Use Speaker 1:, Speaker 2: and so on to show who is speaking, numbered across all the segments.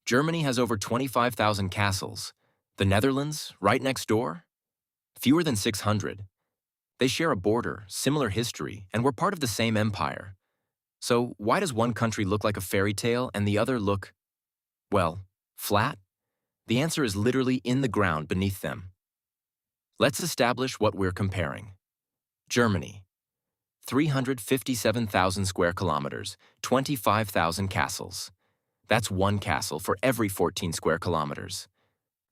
Speaker 1: Germany has over 25,000 castles. The Netherlands, right next door, fewer than 600. They share a border, similar history, and we're part of the same empire. So why does one country look like a fairy tale and the other look, well, flat? The answer is literally in the ground beneath them. Let's establish what we're comparing. Germany, 357,000 square kilometers, 25,000 castles. That's one castle for every 14 square kilometers.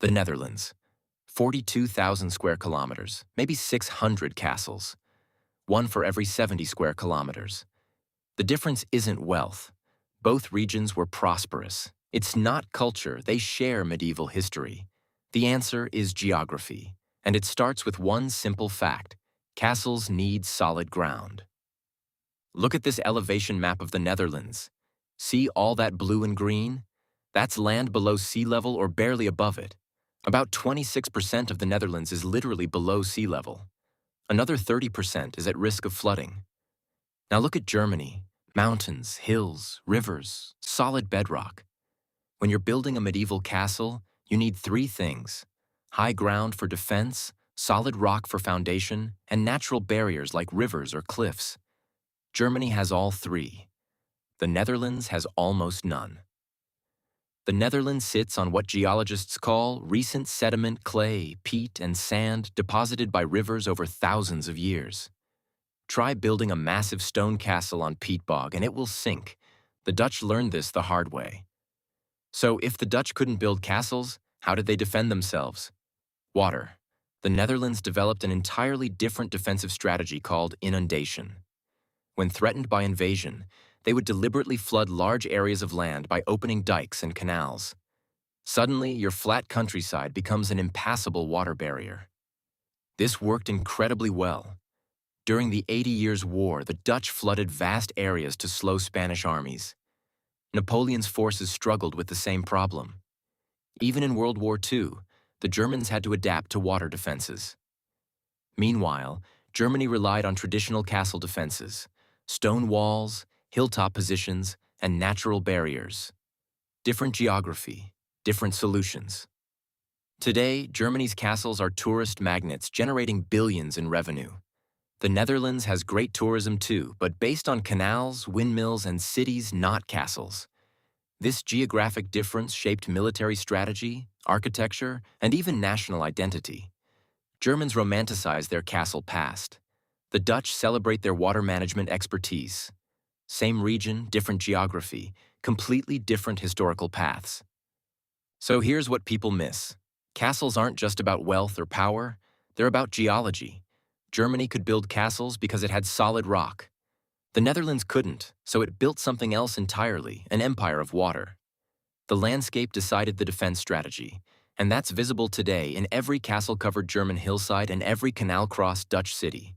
Speaker 1: The Netherlands, 42,000 square kilometers, maybe 600 castles. One for every 70 square kilometers. The difference isn't wealth. Both regions were prosperous. It's not culture, they share medieval history. The answer is geography, and it starts with one simple fact. Castles need solid ground. Look at this elevation map of the Netherlands. See all that blue and green? That's land below sea level or barely above it. About 26% of the Netherlands is literally below sea level. Another 30% is at risk of flooding. Now look at Germany. Mountains, hills, rivers, solid bedrock. When you're building a medieval castle, you need three things: high ground for defense, solid rock for foundation, and natural barriers like rivers or cliffs. Germany has all three. The Netherlands has almost none. The Netherlands sits on what geologists call recent sediment, clay, peat, and sand deposited by rivers over thousands of years. Try building a massive stone castle on peat bog and it will sink. The Dutch learned this the hard way. So if the Dutch couldn't build castles, how did they defend themselves? Water. The Netherlands developed an entirely different defensive strategy called inundation. When threatened by invasion, they would deliberately flood large areas of land by opening dikes and canals. Suddenly, your flat countryside becomes an impassable water barrier. This worked incredibly well. During the 80 Years' War, the Dutch flooded vast areas to slow Spanish armies. Napoleon's forces struggled with the same problem. Even in World War II, the Germans had to adapt to water defenses. Meanwhile, Germany relied on traditional castle defenses: stone walls, hilltop positions, and natural barriers. Different geography, different solutions. Today, Germany's castles are tourist magnets generating billions in revenue. The Netherlands has great tourism too, but based on canals, windmills, and cities, not castles. This geographic difference shaped military strategy, architecture, and even national identity. Germans romanticize their castle past. The Dutch celebrate their water management expertise. Same region, different geography, completely different historical paths. So here's what people miss. Castles aren't just about wealth or power, they're about geology. Germany could build castles because it had solid rock. The Netherlands couldn't, so it built something else entirely, an empire of water. The landscape decided the defense strategy, and that's visible today in every castle-covered German hillside and every canal-crossed Dutch city.